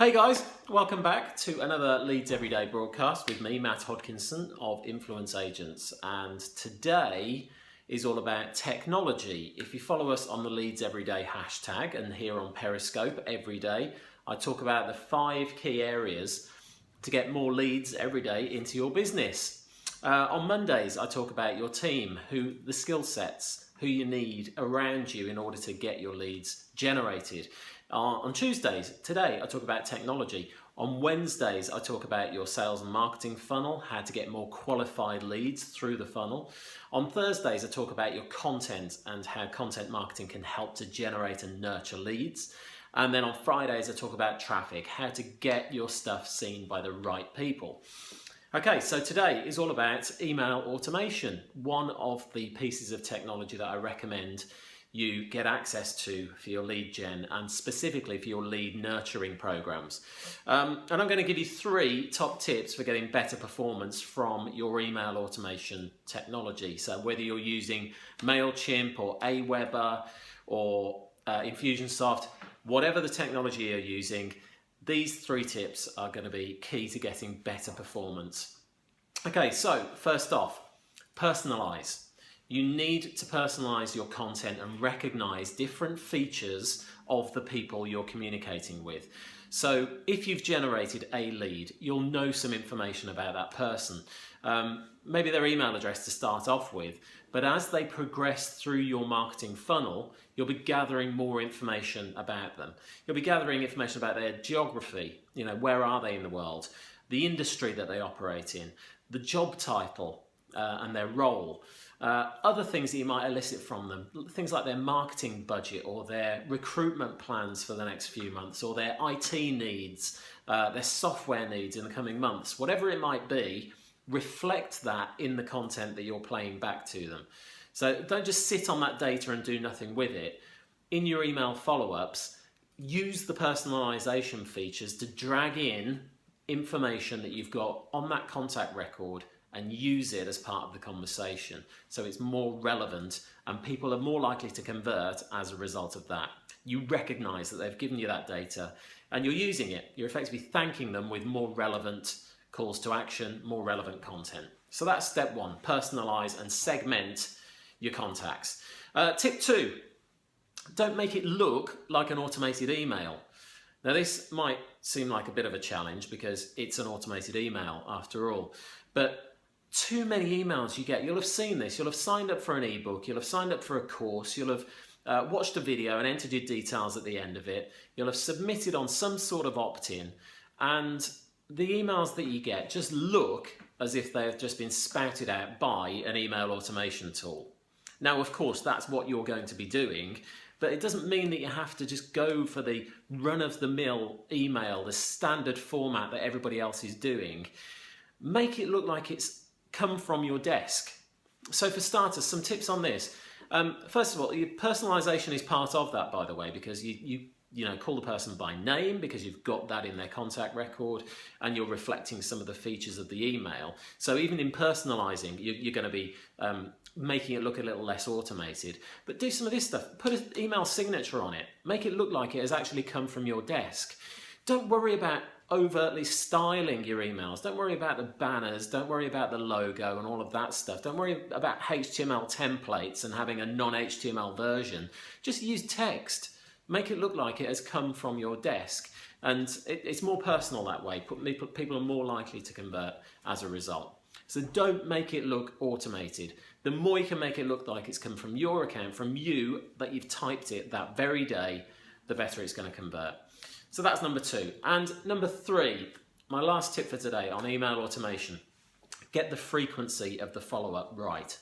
Hey guys, welcome back to another Leeds Everyday broadcast with me, Matt Hodkinson of Influence Agents. And today is all about technology. If you follow us on the Leeds Everyday hashtag and here on Periscope every day, I talk about the 5 key areas to get more leads every day into your business. On Mondays, I talk about your team, the skill sets, who you need around you in order to get your leads generated. On Tuesdays, today, I talk about technology. On Wednesdays, I talk about your sales and marketing funnel, how to get more qualified leads through the funnel. On Thursdays, I talk about your content and how content marketing can help to generate and nurture leads. And then on Fridays, I talk about traffic, how to get your stuff seen by the right people. Okay, so today is all about email automation, one of the pieces of technology that I recommend you get access to for your lead gen and specifically for your lead nurturing programs. And I'm going to give you 3 top tips for getting better performance from your email automation technology. So whether you're using MailChimp or Aweber or Infusionsoft, whatever the technology you're using, these 3 tips are going to be key to getting better performance. Okay, so first off, personalize. You need to personalize your content and recognize different features of the people you're communicating with. So if you've generated a lead, you'll know some information about that person. Maybe their email address to start off with, but as they progress through your marketing funnel, you'll be gathering more information about them. You'll be gathering information about their geography, where are they in the world, the industry that they operate in, the job title and their role. Other things that you might elicit from them, things like their marketing budget or their recruitment plans for the next few months or their IT needs, their software needs in the coming months, whatever it might be, reflect that in the content that you're playing back to them. So don't just sit on that data and do nothing with it. In your email follow-ups, use the personalization features to drag in information that you've got on that contact record and use it as part of the conversation. So it's more relevant and people are more likely to convert as a result of that. You recognize that they've given you that data and you're using it. You're effectively thanking them with more relevant calls to action, more relevant content. So that's step 1, personalize and segment your contacts. Tip 2, don't make it look like an automated email. Now this might seem like a bit of a challenge because it's an automated email after all, but too many emails you get, you'll have seen this, you'll have signed up for an ebook, you'll have signed up for a course, you'll have watched a video and entered your details at the end of it, you'll have submitted on some sort of opt-in, and the emails that you get just look as if they've just been spouted out by an email automation tool. Now, of course, that's what you're going to be doing, but it doesn't mean that you have to just go for the run-of-the-mill email, the standard format that everybody else is doing. Make it look like it's come from your desk. So for starters, some tips on this. First of all, your personalization is part of that, by the way, because you call the person by name because you've got that in their contact record and you're reflecting some of the features of the email. So even in personalizing, you're going to be making it look a little less automated. But do some of this stuff. Put an email signature on it. Make it look like it has actually come from your desk. Don't worry about overtly styling your emails. Don't worry about the banners. Don't worry about the logo and all of that stuff. Don't worry about HTML templates and having a non-HTML version. Just use text. Make it look like it has come from your desk. And it's more personal that way. People are more likely to convert as a result. So don't make it look automated. The more you can make it look like it's come from your account, from you, that you've typed it that very day, the better it's going to convert. So that's number 2. And number 3, my last tip for today on email automation, get the frequency of the follow-up right.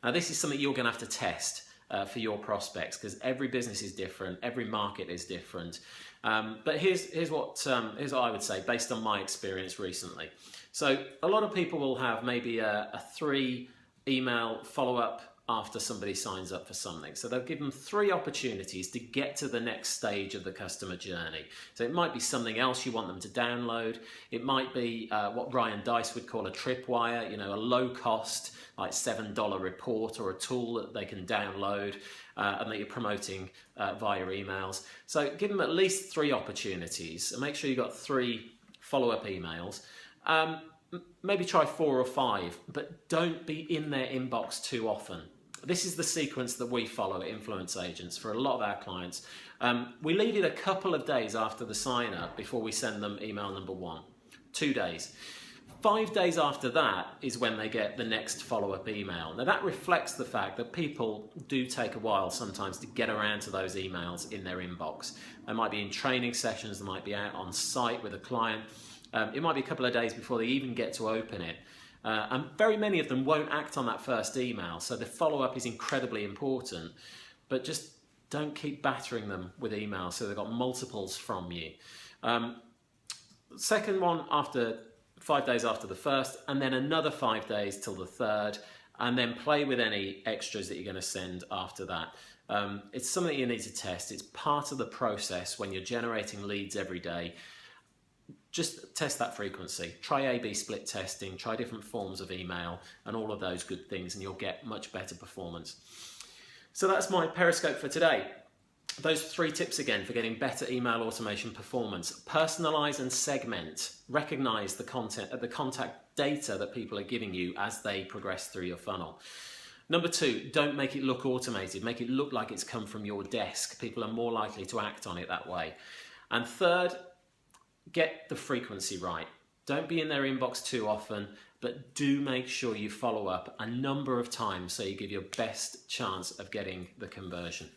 Now this is something you're going to have to test for your prospects because every business is different, every market is different. But here's what I would say based on my experience recently. So a lot of people will have maybe a 3 email follow-up after somebody signs up for something. So they'll give them 3 opportunities to get to the next stage of the customer journey. So it might be something else you want them to download. It might be what Ryan Deiss would call a tripwire, a low cost, like $7 report or a tool that they can download and that you're promoting via emails. So give them at least 3 opportunities and make sure you've got 3 follow-up emails. Maybe try 4 or 5, but don't be in their inbox too often. This is the sequence that we follow at Influence Agents for a lot of our clients. We leave it a couple of days after the sign up before we send them email number 1. 2 days. 5 days after that is when they get the next follow-up email. Now that reflects the fact that people do take a while sometimes to get around to those emails in their inbox. They might be in training sessions, they might be out on site with a client. It might be a couple of days before they even get to open it. And very many of them won't act on that first email, so the follow-up is incredibly important. But just don't keep battering them with emails so they've got multiples from you. Second one after 5 days after the first, and then another 5 days till the third, and then play with any extras that you're going to send after that. It's something that you need to test. It's part of the process when you're generating leads every day. Just test that frequency. Try A/B split testing, try different forms of email and all of those good things, and you'll get much better performance. So that's my Periscope for today. Those 3 tips again for getting better email automation performance. Personalize and segment. Recognize the contact data that people are giving you as they progress through your funnel. Number 2, don't make it look automated. Make it look like it's come from your desk. People are more likely to act on it that way. And third, get the frequency right. Don't be in their inbox too often, but do make sure you follow up a number of times so you give your best chance of getting the conversion.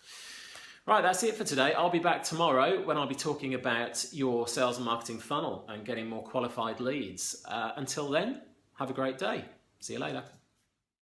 Right, that's it for today. I'll be back tomorrow when I'll be talking about your sales and marketing funnel and getting more qualified leads. Until then, have a great day. See you later.